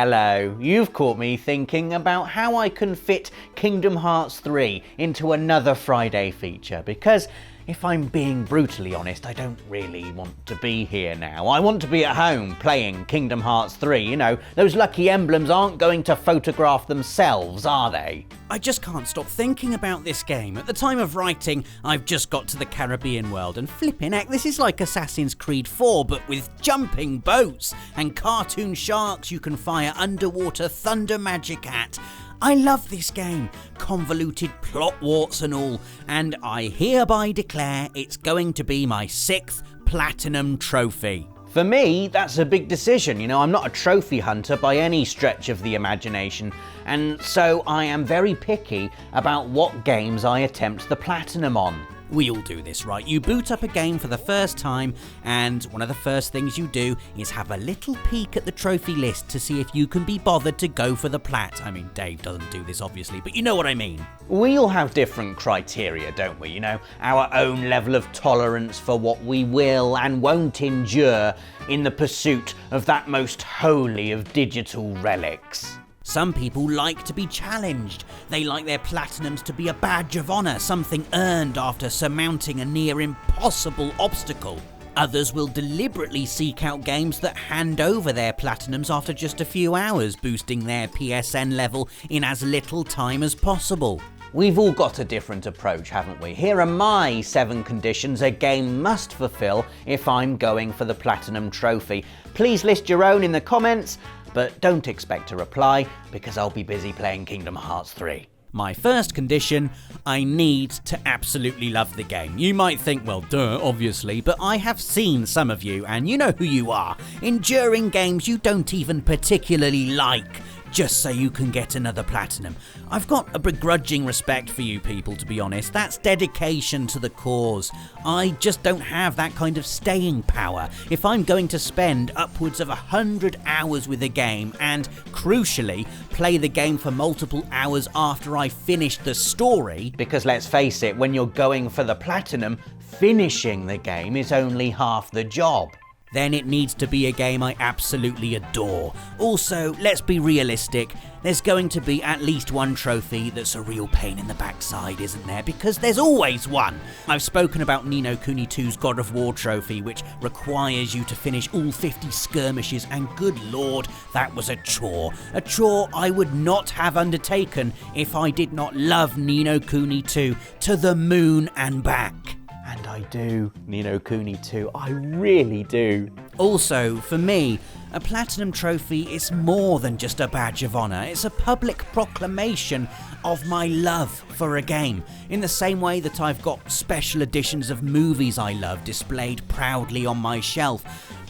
Hello, you've caught me thinking about how I can fit Kingdom Hearts 3 into another Friday feature, because if I'm being brutally honest, I don't really want to be here now. I want to be at home playing Kingdom Hearts 3. You know, those lucky emblems aren't going to photograph themselves, are they? I just can't stop thinking about this game. At the time of writing, I've just got to the Caribbean world, and flippin' heck, this is like Assassin's Creed 4, but with jumping boats and cartoon sharks you can fire underwater thunder magic at. I love this game, convoluted plot warts and all, and I hereby declare it's going to be my 6th Platinum trophy. For me, that's a big decision. You know, I'm not a trophy hunter by any stretch of the imagination, and so I am very picky about what games I attempt the Platinum on. We all do this, right? You boot up a game for the first time, and one of the first things you do is have a little peek at the trophy list to see if you can be bothered to go for the plat. I mean, Dave doesn't do this, obviously, but you know what I mean. We all have different criteria, don't we? You know, our own level of tolerance for what we will and won't endure in the pursuit of that most holy of digital relics. Some people like to be challenged. They like their platinums to be a badge of honour, something earned after surmounting a near impossible obstacle. Others will deliberately seek out games that hand over their platinums after just a few hours, boosting their PSN level in as little time as possible. We've all got a different approach, haven't we? Here are my 7 conditions a game must fulfill if I'm going for the Platinum trophy. Please list your own in the comments, but don't expect a reply because I'll be busy playing Kingdom Hearts 3. My first condition, I need to absolutely love the game. You might think, well, duh, obviously, but I have seen some of you, and you know who you are, enduring games you don't even particularly like, just so you can get another platinum. I've got a begrudging respect for you people, to be honest. That's dedication to the cause. I just don't have that kind of staying power. If I'm going to spend upwards of 100 hours with a game and, crucially, play the game for multiple hours after I finish the story... Because let's face it, when you're going for the platinum, finishing the game is only half the job. Then it needs to be a game I absolutely adore. Also, let's be realistic, there's going to be at least one trophy that's a real pain in the backside, isn't there? Because there's always one. I've spoken about Ni no Kuni 2's God of War trophy, which requires you to finish all 50 skirmishes, and good lord, that was a chore. A chore I would not have undertaken if I did not love Ni no Kuni 2 to the moon and back. And I do, Ni no Kuni 2, I really do. Also, for me, a Platinum trophy is more than just a badge of honour. It's a public proclamation of my love for a game, in the same way that I've got special editions of movies I love displayed proudly on my shelf.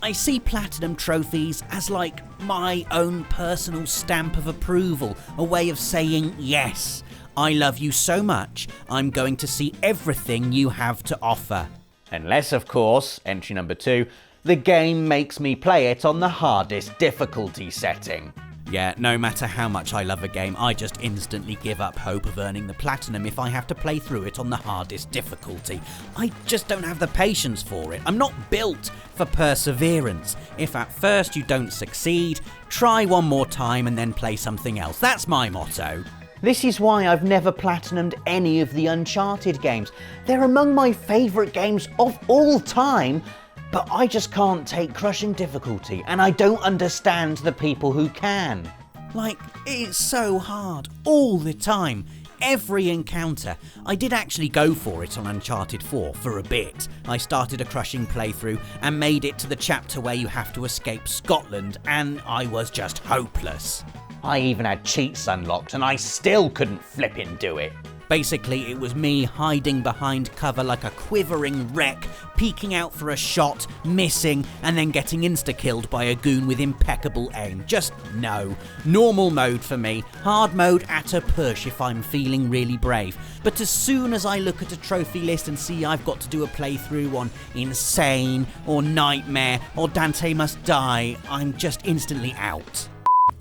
I see Platinum trophies as like my own personal stamp of approval, a way of saying yes. I love you so much, I'm going to see everything you have to offer. Unless, of course, entry number 2, the game makes me play it on the hardest difficulty setting. Yeah, no matter how much I love a game, I just instantly give up hope of earning the platinum if I have to play through it on the hardest difficulty. I just don't have the patience for it. I'm not built for perseverance. If at first you don't succeed, try one more time and then play something else. That's my motto. This is why I've never platinumed any of the Uncharted games. They're among my favourite games of all time, but I just can't take crushing difficulty, and I don't understand the people who can. Like, it's so hard, all the time. Every encounter. I did actually go for it on Uncharted 4 for a bit. I started a crushing playthrough and made it to the chapter where you have to escape Scotland, and I was just hopeless. I even had cheats unlocked and I still couldn't flippin' do it. Basically, it was me hiding behind cover like a quivering wreck, peeking out for a shot, missing, and then getting insta-killed by a goon with impeccable aim. Just no. Normal mode for me. Hard mode at a push if I'm feeling really brave. But as soon as I look at a trophy list and see I've got to do a playthrough on Insane, or Nightmare, or Dante Must Die, I'm just instantly out.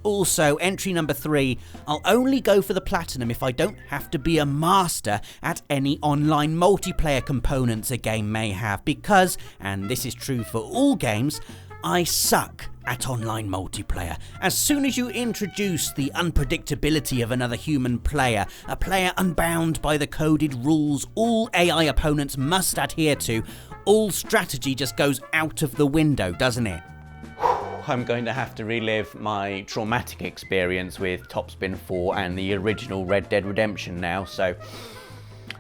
Also, entry number 3, I'll only go for the platinum if I don't have to be a master at any online multiplayer components a game may have because, and this is true for all games, I suck at online multiplayer. As soon as you introduce the unpredictability of another human player, a player unbound by the coded rules all AI opponents must adhere to, all strategy just goes out of the window, doesn't it? I'm going to have to relive my traumatic experience with Topspin 4 and the original Red Dead Redemption now, so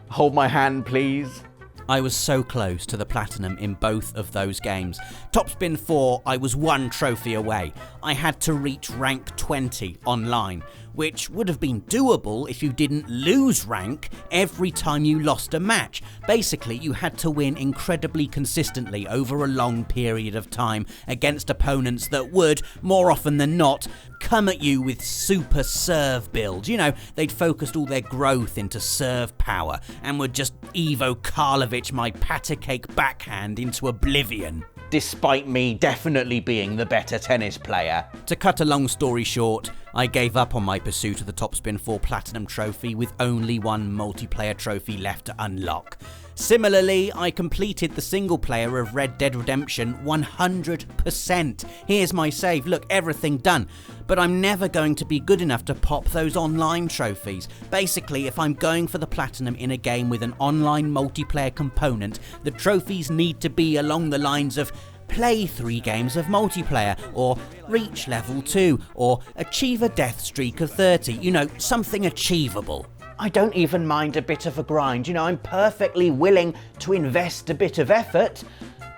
hold my hand, please. I was so close to the platinum in both of those games. Topspin 4, I was one trophy away. I had to reach rank 20 online, which would have been doable if you didn't lose rank every time you lost a match. Basically, you had to win incredibly consistently over a long period of time against opponents that would, more often than not, come at you with super serve builds. You know, they'd focused all their growth into serve power and would just Ivo Karlovic my patty cake backhand into oblivion. Despite me definitely being the better tennis player. To cut a long story short, I gave up on my pursuit of the Topspin 4 Platinum Trophy with only one multiplayer trophy left to unlock. Similarly, I completed the single player of Red Dead Redemption 100%. Here's my save, look, everything done. But I'm never going to be good enough to pop those online trophies. Basically, if I'm going for the platinum in a game with an online multiplayer component, the trophies need to be along the lines of play 3 games of multiplayer, or reach level 2, or achieve a death streak of 30, you know, something achievable. I don't even mind a bit of a grind, you know, I'm perfectly willing to invest a bit of effort.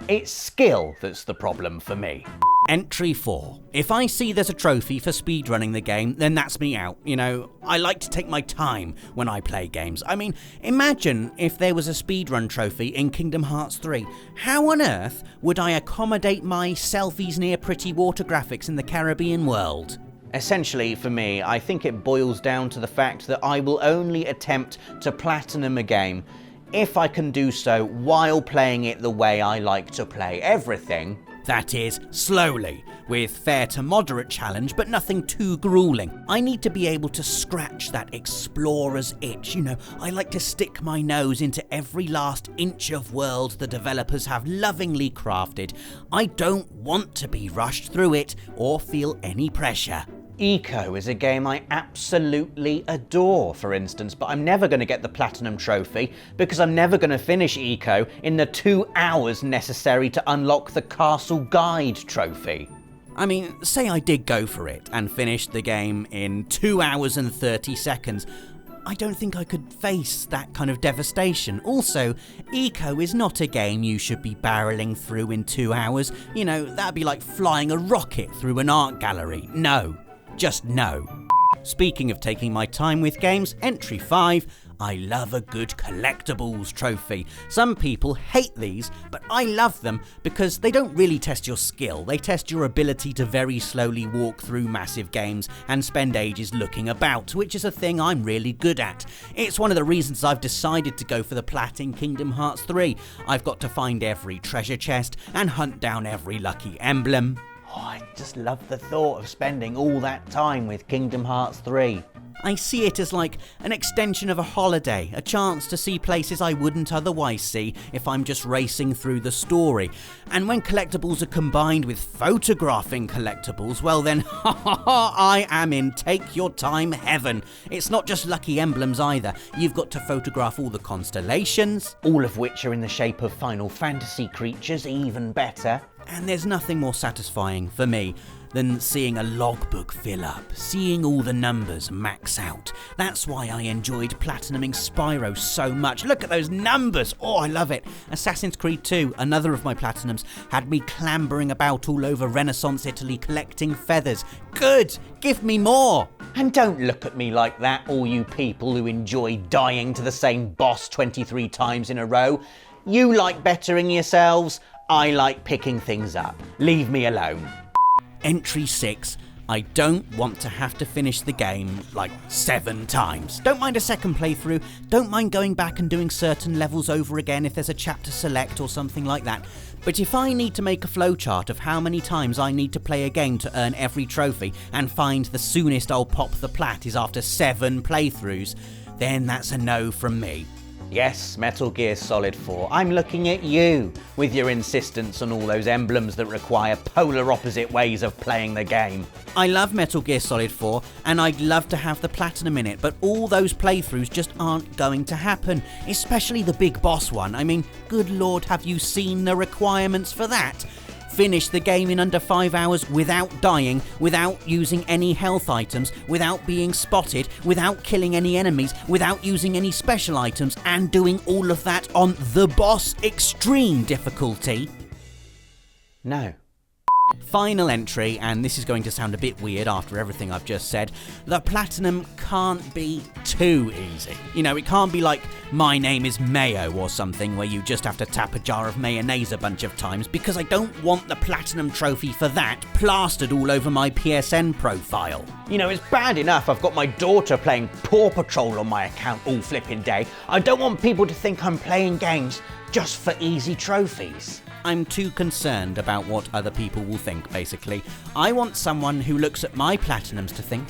It's skill that's the problem for me. Entry 4. If I see there's a trophy for speedrunning the game, then that's me out. You know, I like to take my time when I play games. I mean, imagine if there was a speedrun trophy in Kingdom Hearts 3. How on earth would I accommodate my selfies near pretty water graphics in the Caribbean world? Essentially, for me, I think it boils down to the fact that I will only attempt to platinum a game if I can do so while playing it the way I like to play everything. That is, slowly, with fair to moderate challenge, but nothing too grueling. I need to be able to scratch that explorer's itch, you know, I like to stick my nose into every last inch of world the developers have lovingly crafted. I don't want to be rushed through it or feel any pressure. Eco is a game I absolutely adore, for instance, but I'm never going to get the Platinum Trophy because I'm never going to finish Eco in the 2 hours necessary to unlock the Castle Guide Trophy. I mean, say I did go for it and finished the game in 2 hours and 30 seconds. I don't think I could face that kind of devastation. Also, Eco is not a game you should be barreling through in 2 hours. You know, that'd be like flying a rocket through an art gallery. No. Just no. Speaking of taking my time with games, entry 5, I love a good Collectibles trophy. Some people hate these, but I love them because they don't really test your skill. They test your ability to very slowly walk through massive games and spend ages looking about, which is a thing I'm really good at. It's one of the reasons I've decided to go for the plat in Kingdom Hearts 3. I've got to find every treasure chest and hunt down every lucky emblem. Oh, I just love the thought of spending all that time with Kingdom Hearts 3. I see it as like an extension of a holiday, a chance to see places I wouldn't otherwise see if I'm just racing through the story. And when collectibles are combined with photographing collectibles, well then, I am in take your time heaven. It's not just lucky emblems either. You've got to photograph all the constellations, all of which are in the shape of Final Fantasy creatures, even better. And there's nothing more satisfying for me than seeing a logbook fill up, seeing all the numbers max out. That's why I enjoyed platinuming Spyro so much. Look at those numbers! Oh, I love it. Assassin's Creed 2, another of my platinums, had me clambering about all over Renaissance Italy collecting feathers. Good! Give me more! And don't look at me like that, all you people who enjoy dying to the same boss 23 times in a row. You like bettering yourselves, I like picking things up. Leave me alone. Entry 6. I don't want to have to finish the game like 7 times. Don't mind a second playthrough, don't mind going back and doing certain levels over again if there's a chapter select or something like that. But if I need to make a flowchart of how many times I need to play a game to earn every trophy and find the soonest I'll pop the plat is after 7 playthroughs, then that's a no from me. Yes, Metal Gear Solid 4. I'm looking at you with your insistence on all those emblems that require polar opposite ways of playing the game. I love Metal Gear Solid 4 and I'd love to have the platinum in it, but all those playthroughs just aren't going to happen, especially the big boss one. I mean, good lord, have you seen the requirements for that? Finish the game in under 5 hours without dying, without using any health items, without being spotted, without killing any enemies, without using any special items, and doing all of that on the boss extreme difficulty. No. Final entry, and this is going to sound a bit weird after everything I've just said. The platinum can't be too easy. You know, it can't be like My Name is Mayo or something where you just have to tap a jar of mayonnaise a bunch of times, because I don't want the platinum trophy for that plastered all over my PSN profile. You know, it's bad enough I've got my daughter playing Paw Patrol on my account all flipping day. I don't want people to think I'm playing games just for easy trophies. I'm too concerned about what other people will think, basically. I want someone who looks at my platinums to think,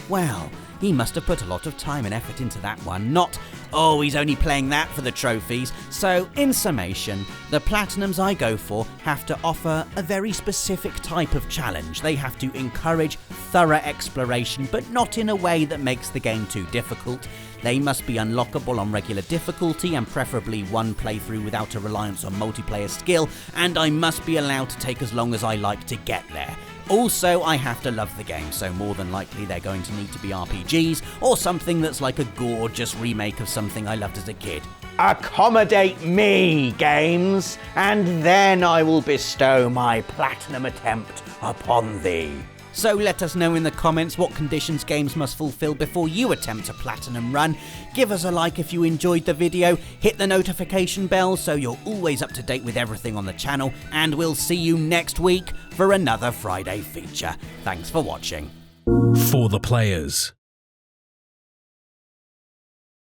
well, he must have put a lot of time and effort into that one, not, oh, he's only playing that for the trophies. So, in summation, the platinums I go for have to offer a very specific type of challenge. They have to encourage thorough exploration, but not in a way that makes the game too difficult. They must be unlockable on regular difficulty and preferably one playthrough without a reliance on multiplayer skill, and I must be allowed to take as long as I like to get there. Also, I have to love the game, so more than likely they're going to need to be RPGs or something that's like a gorgeous remake of something I loved as a kid. Accommodate me, games, and then I will bestow my platinum attempt upon thee. So let us know in the comments what conditions games must fulfill before you attempt a platinum run. Give us a like if you enjoyed the video, hit the notification bell so you're always up to date with everything on the channel, and we'll see you next week for another Friday feature. Thanks for watching. For the players.